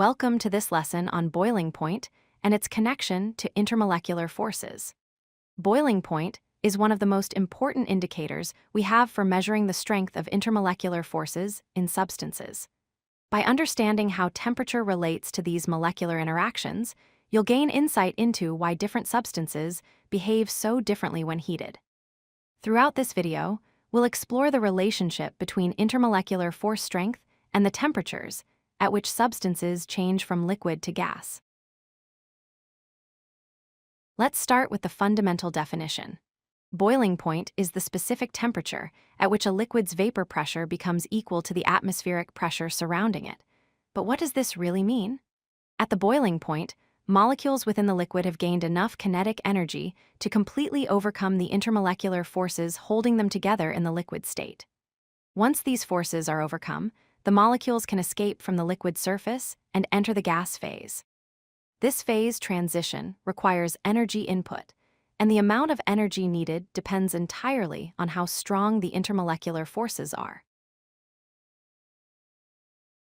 Welcome to this lesson on boiling point and its connection to intermolecular forces. Boiling point is one of the most important indicators we have for measuring the strength of intermolecular forces in substances. By understanding how temperature relates to these molecular interactions, you'll gain insight into why different substances behave so differently when heated. Throughout this video, we'll explore the relationship between intermolecular force strength and the temperatures at which substances change from liquid to gas. Let's start with the fundamental definition. Boiling point is the specific temperature at which a liquid's vapor pressure becomes equal to the atmospheric pressure surrounding it. But what does this really mean? At the boiling point, molecules within the liquid have gained enough kinetic energy to completely overcome the intermolecular forces holding them together in the liquid state. Once these forces are overcome, the molecules can escape from the liquid surface and enter the gas phase. This phase transition requires energy input, and the amount of energy needed depends entirely on how strong the intermolecular forces are.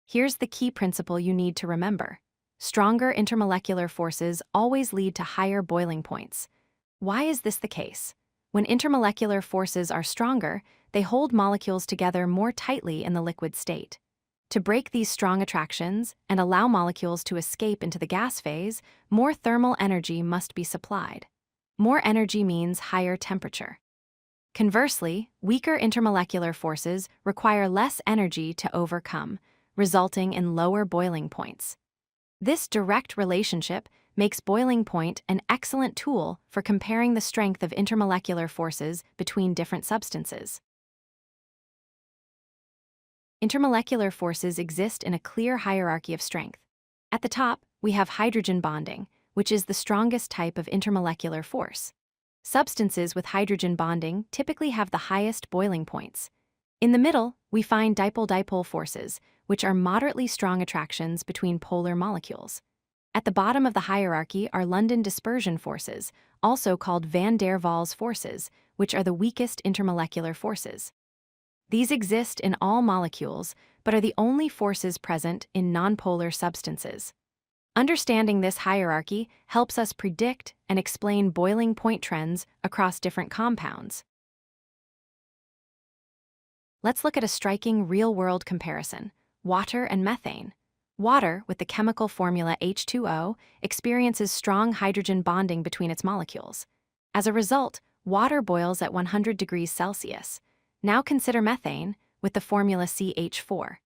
Here's the key principle you need to remember. Stronger intermolecular forces always lead to higher boiling points. Why is this the case? When intermolecular forces are stronger, they hold molecules together more tightly in the liquid state. To break these strong attractions and allow molecules to escape into the gas phase, more thermal energy must be supplied. More energy means higher temperature. Conversely, weaker intermolecular forces require less energy to overcome, resulting in lower boiling points. This direct relationship makes boiling point an excellent tool for comparing the strength of intermolecular forces between different substances. Intermolecular forces exist in a clear hierarchy of strength. At the top, we have hydrogen bonding, which is the strongest type of intermolecular force. Substances with hydrogen bonding typically have the highest boiling points. In the middle, we find dipole-dipole forces, which are moderately strong attractions between polar molecules. At the bottom of the hierarchy are London dispersion forces, also called van der Waals forces, which are the weakest intermolecular forces. These exist in all molecules, but are the only forces present in nonpolar substances. Understanding this hierarchy helps us predict and explain boiling point trends across different compounds. Let's look at a striking real-world comparison: water and methane. Water, with the chemical formula H2O, experiences strong hydrogen bonding between its molecules. As a result, water boils at 100 degrees Celsius. Now consider methane, with the formula CH4.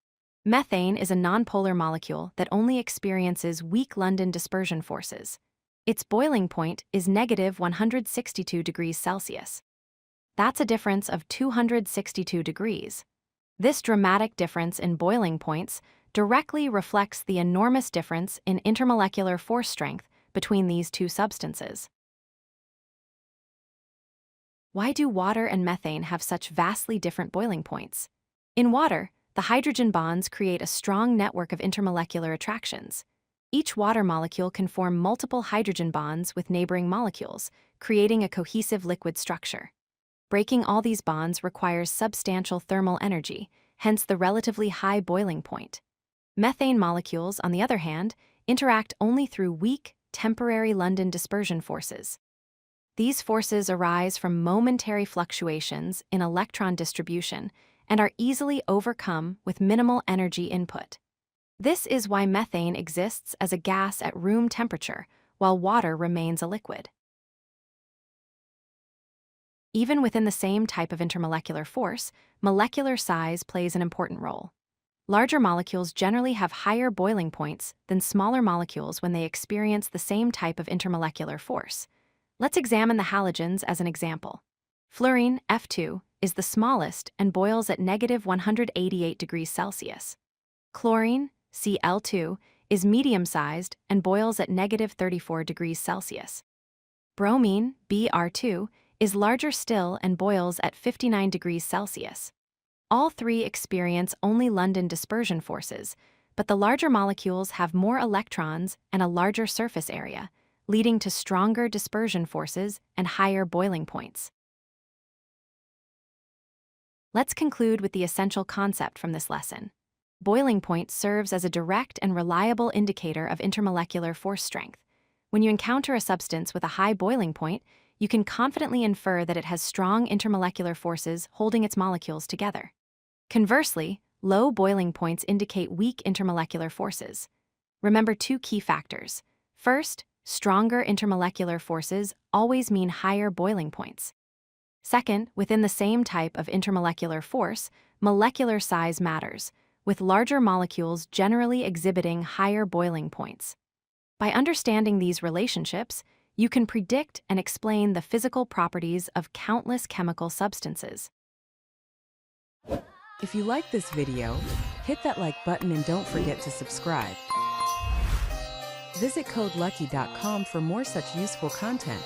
Methane is a nonpolar molecule that only experiences weak London dispersion forces. Its boiling point is negative 162 degrees Celsius. That's a difference of 262 degrees. This dramatic difference in boiling points directly reflects the enormous difference in intermolecular force strength between these two substances. Why do water and methane have such vastly different boiling points? In water, the hydrogen bonds create a strong network of intermolecular attractions. Each water molecule can form multiple hydrogen bonds with neighboring molecules, creating a cohesive liquid structure. Breaking all these bonds requires substantial thermal energy, hence the relatively high boiling point. Methane molecules, on the other hand, interact only through weak, temporary London dispersion forces. These forces arise from momentary fluctuations in electron distribution and are easily overcome with minimal energy input. This is why methane exists as a gas at room temperature, while water remains a liquid. Even within the same type of intermolecular force, molecular size plays an important role. Larger molecules generally have higher boiling points than smaller molecules when they experience the same type of intermolecular force. Let's examine the halogens as an example. Fluorine, F2, is the smallest and boils at negative 188 degrees Celsius. Chlorine, Cl2, is medium-sized and boils at negative 34 degrees Celsius. Bromine, Br2, is larger still and boils at 59 degrees Celsius. All three experience only London dispersion forces, but the larger molecules have more electrons and a larger surface area, leading to stronger dispersion forces and higher boiling points. Let's conclude with the essential concept from this lesson. Boiling point serves as a direct and reliable indicator of intermolecular force strength. When you encounter a substance with a high boiling point, you can confidently infer that it has strong intermolecular forces holding its molecules together. Conversely, low boiling points indicate weak intermolecular forces. Remember two key factors. First, stronger intermolecular forces always mean higher boiling points. Second, within the same type of intermolecular force, molecular size matters, with larger molecules generally exhibiting higher boiling points. By understanding these relationships, you can predict and explain the physical properties of countless chemical substances. If you like this video, hit that like button and don't forget to subscribe. Visit codelucky.com for more such useful content.